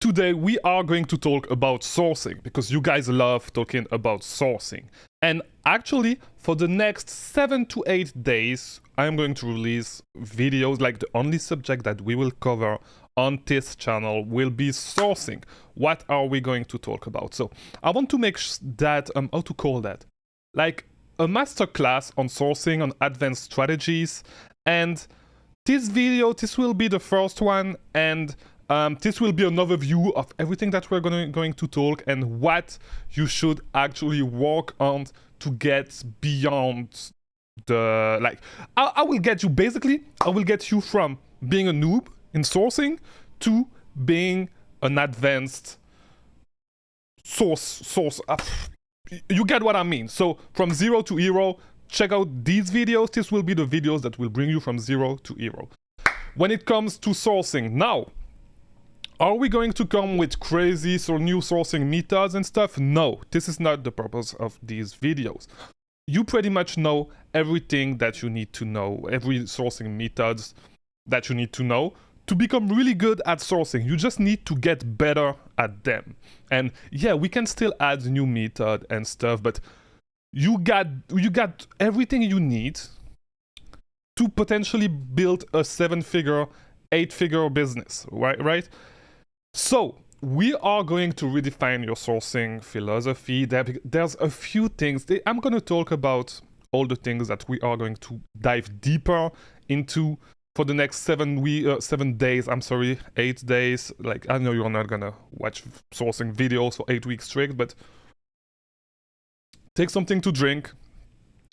today we are going to talk about sourcing because you guys love talking about sourcing. And actually, for the next 7 to 8 days, I'm going to release videos. Like, the only subject that we will cover on this channel will be sourcing. What are we going to talk about? So I want to make that, how to call that? Like a masterclass on sourcing, on advanced strategies. And this video, this will be the first one. And this will be an overview of everything that we're going to talk and what you should actually work on to get beyond the, like, I will get you, basically, I will get you from being a noob in sourcing to being an advanced source. You get what I mean. So from 0 to hero, check out these videos. This will be the videos that will bring you from 0 to hero. When it comes to sourcing, now, are we going to come with crazy new sourcing methods and stuff? No, this is not the purpose of these videos. You pretty much know everything that you need to know, every sourcing methods that you need to know to become really good at sourcing. You just need to get better at them. And yeah, we can still add new method and stuff, but you got everything you need to potentially build a 7-figure, 8-figure business, right? So we are going to redefine your sourcing philosophy. There's a few things. I'm going to talk about all the things that we are going to dive deeper into for the next 7 days. 8 days. Like, I know you're not going to watch sourcing videos for 8 weeks straight, but take something to drink.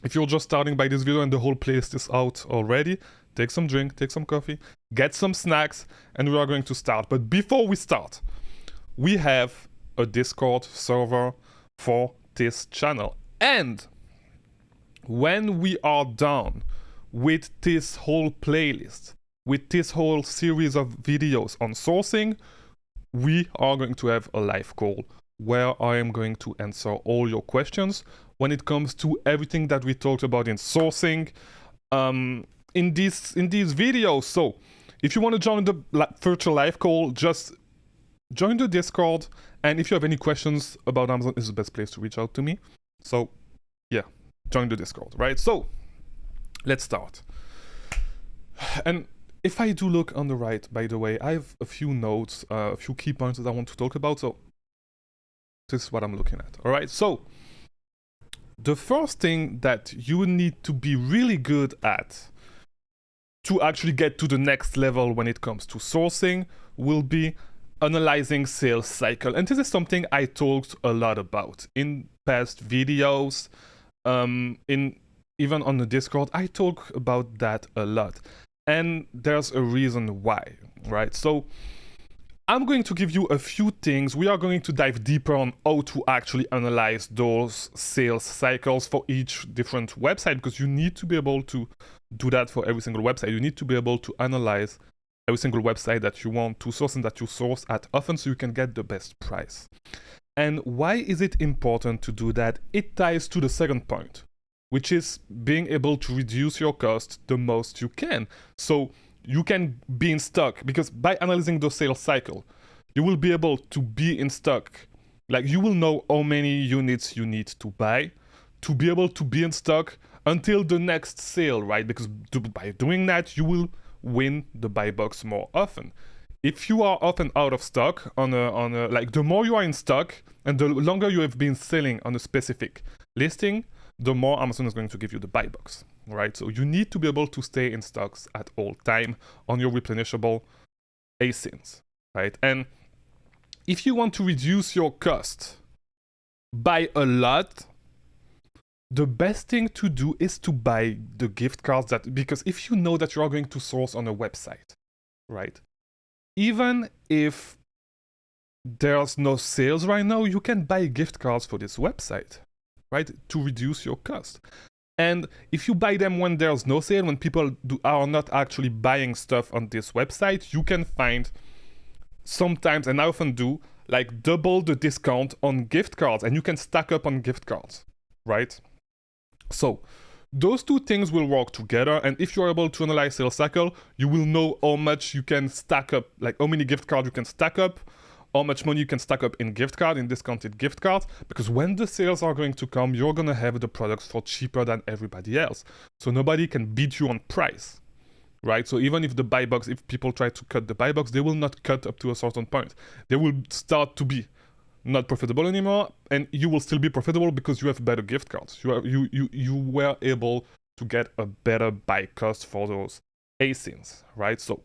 If you're just starting by this video and the whole playlist is out already, take some drink, take some coffee, get some snacks, and we are going to start. But before we start, we have a Discord server for this channel. And when we are done with this whole playlist, with this whole series of videos on sourcing, we are going to have a live call where I am going to answer all your questions when it comes to everything that we talked about in sourcing in these videos. So if you want to join the virtual live call, just join the Discord, and if you have any questions about Amazon, it's the best place to reach out to me. So yeah, join the Discord, right? So let's start. And if I do look on the right, by the way, I have a few notes, a few key points that I want to talk about. So this is what I'm looking at. All right, so the first thing that you need to be really good at to actually get to the next level when it comes to sourcing will be analyzing sales cycle. And this is something I talked a lot about in past videos, even on the Discord. I talk about that a lot. And there's a reason why, right? So I'm going to give you a few things. We are going to dive deeper on how to actually analyze those sales cycles for each different website, because you need to be able to do that for every single website. You need to be able to analyze every single website that you want to source and that you source at often so you can get the best price. And why is it important to do that? It ties to the second point, which is being able to reduce your cost the most you can. So you can be in stock, because by analyzing the sales cycle, you will be able to be in stock. Like, you will know how many units you need to buy to be able to be in stock until the next sale, right? Because by doing that, you will win the buy box more often. If you are often out of stock on a like, the more you are in stock and the longer you have been selling on a specific listing, the more Amazon is going to give you the buy box, right? So you need to be able to stay in stocks at all time on your replenishable ASINs, right? And if you want to reduce your cost by a lot, the best thing to do is to buy the gift cards, because if you know that you are going to source on a website, right? Even if there's no sales right now, you can buy gift cards for this website, right? To reduce your cost. And if you buy them when there's no sale, when people are not actually buying stuff on this website, you can find sometimes, and I often do, like double the discount on gift cards, and you can stack up on gift cards, right? So those two things will work together, and if you're able to analyze sales cycle, you will know how much you can stack up, like how many gift cards you can stack up how much money you can stack up in gift card, in discounted gift cards, because when the sales are going to come, you're going to have the products for cheaper than everybody else. So nobody can beat you on price, right? So even if the buy box, if people try to cut the buy box, they will not cut up to a certain point. They will start to be not profitable anymore, and you will still be profitable because you have better gift cards. You were able to get a better buy cost for those ASINs, right? So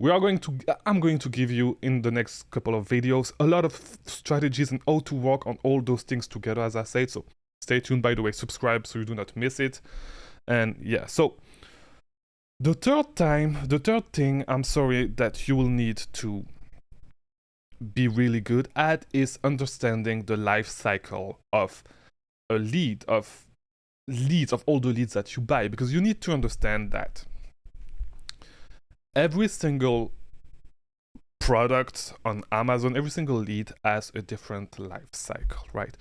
I'm going to give you in the next couple of videos a lot of strategies and how to work on all those things together, as I said. So stay tuned, by the way, subscribe so you do not miss it. And yeah, so the third thing, I'm sorry, that you will need to be really good at is understanding the life cycle of a lead, of all the leads that you buy, because you need to understand that every single product on Amazon, every single lead has a different life cycle, right?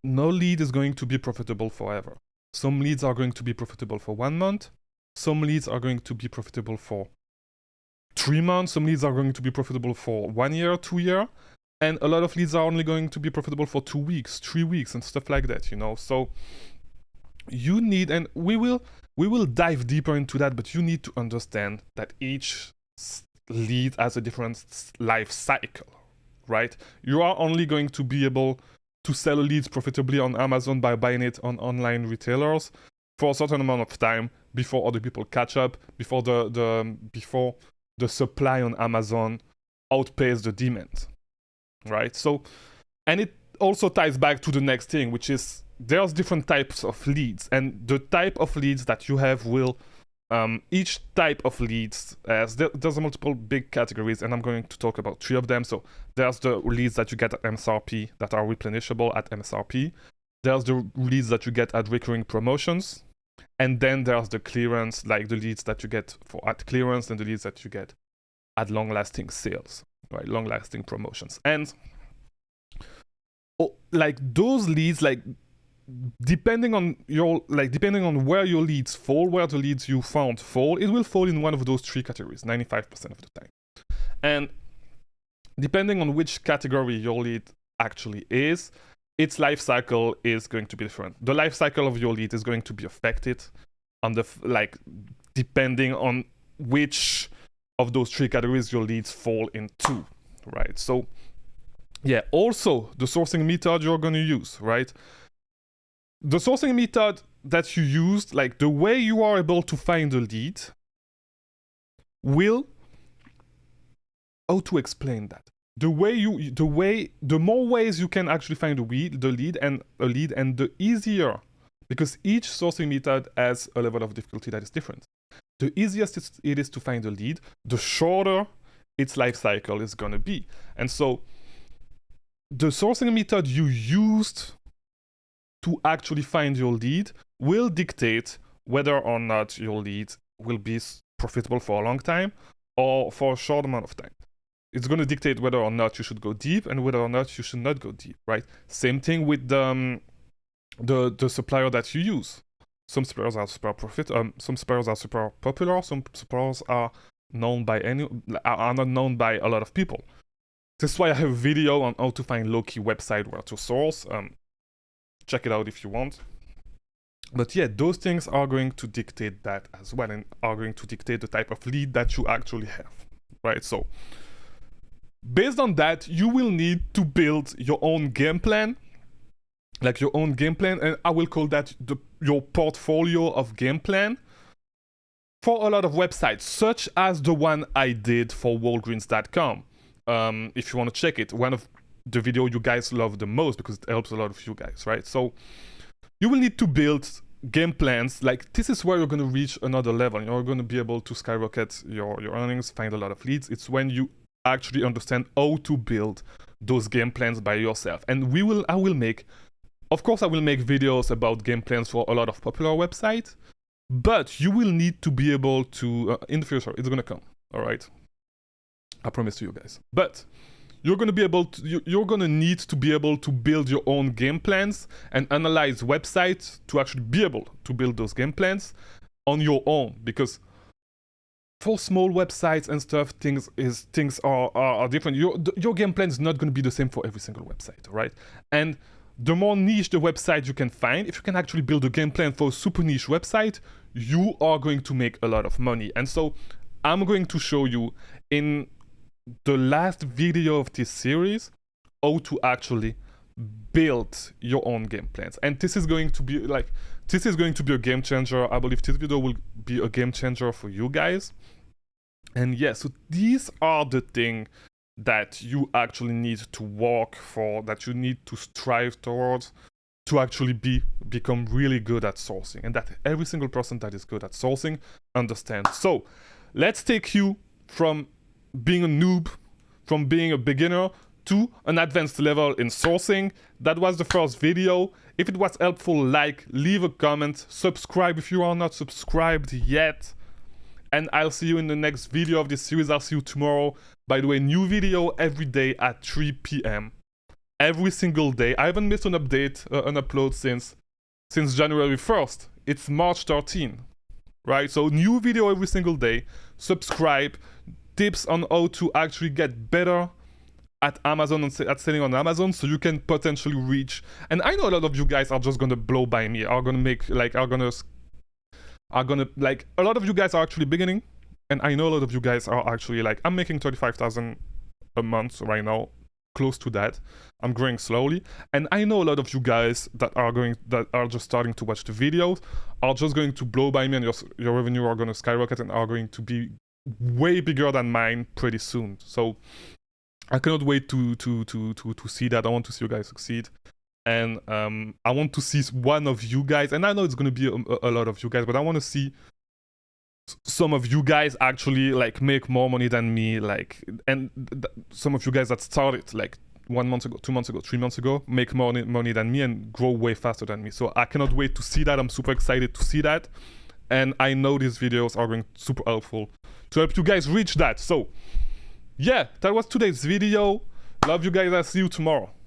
No lead is going to be profitable forever. Some leads are going to be profitable for 1 month. Some leads are going to be profitable for 3 months. Some leads are going to be profitable for 1 year, 2 years. And a lot of leads are only going to be profitable for 2 weeks, 3 weeks, and stuff like that, you know? So you need, and we will dive deeper into that, but you need to understand that each lead has a different life cycle, right? You are only going to be able to sell leads profitably on Amazon by buying it on online retailers for a certain amount of time before other people catch up, before the supply on Amazon outpaces the demand, right? So, and it also ties back to the next thing, which is there's different types of leads, and the type of leads that you have will each type of leads there's multiple big categories, and I'm going to talk about 3 of them. So there's the leads that you get at MSRP that are replenishable at MSRP. There's the leads that you get at recurring promotions, and then there's the clearance, like the leads that you get at clearance, and the leads that you get at long-lasting sales, right? Long-lasting promotions. And like those leads, like depending on where your leads fall, where the leads you found fall, it will fall in one of those 3 categories 95% of the time. And depending on which category your lead actually is, its life cycle is going to be different. The life cycle of your lead is going to be affected on the depending on which of those 3 categories your leads fall into, right? So yeah, also the sourcing method you're going to use, right? The sourcing method that you used, like the way you are able to find a lead, how to explain that? The more ways you can actually find the lead, and the easier, because each sourcing method has a level of difficulty that is different. The easiest it is to find a lead, the shorter its life cycle is gonna be. And so the sourcing method you used to actually find your lead will dictate whether or not your lead will be profitable for a long time or for a short amount of time. It's going to dictate whether or not you should go deep and whether or not you should not go deep, right? Same thing with the supplier that you use. Some suppliers are super some suppliers are super popular. Some suppliers are not known by a lot of people. This is why I have a video on how to find low-key website where to source. Check it out if you want. But yeah, those things are going to dictate that as well, and are going to dictate the type of lead that you actually have, right? So based on that, you will need to build your own game plan, and I will call that your portfolio of game plan for a lot of websites, such as the one I did for Walgreens.com. If you want to check it, one of the video you guys love the most, because it helps a lot of you guys, right? So you will need to build game plans. Like, this is where you're going to reach another level. You're going to be able to skyrocket your earnings, find a lot of leads. It's when you actually understand how to build those game plans by yourself. And I will make videos about game plans for a lot of popular websites, but you will need to be able to in the future, it's going to come, all right? I promise to you guys. But you're going to need to be able to build your own game plans and analyze websites to actually be able to build those game plans on your own, because for small websites and stuff, things are different. Your game plan is not going to be the same for every single website, right? And the more niche the website you can find, if you can actually build a game plan for a super niche website, you are going to make a lot of money. And so I'm going to show you in the last video of this series how to actually build your own game plans. And this is going to be a game changer. I believe this video will be a game changer for you guys. And yeah, so these are the things that you actually need to work for, that you need to strive towards to actually become really good at sourcing, and that every single person that is good at sourcing understands. So let's take you from being a noob, from being a beginner to an advanced level in sourcing. That was the first video. If it was helpful, leave a comment, subscribe if you are not subscribed yet, and I'll see you in the next video of this series. I'll see you tomorrow. By the way, new video every day at 3 p.m. every single day. I haven't missed an upload since January 1st. It's March 13, right? So new video every single day. Subscribe. Tips on how to actually get better at Amazon and at selling on Amazon, so you can potentially reach. And I know a lot of you guys are just gonna blow by me. A lot of you guys are actually beginning, and I know a lot of you guys are actually I'm making 35,000 a month right now, close to that. I'm growing slowly, and I know a lot of you guys that are just starting to watch the videos are just going to blow by me, and your revenue are going to skyrocket and are going to be way bigger than mine pretty soon. So I cannot wait to see that. I want to see you guys succeed, and I want to see one of you guys, and I know it's going to be a lot of you guys, but I want to see some of you guys actually make more money than me, and some of you guys that started 1 month ago, 2 months ago, 3 months ago, make more money than me and grow way faster than me. So I cannot wait to see that. I'm super excited to see that, and I know these videos are going to be super helpful to help you guys reach that. So yeah, that was today's video. Love you guys. I'll see you tomorrow.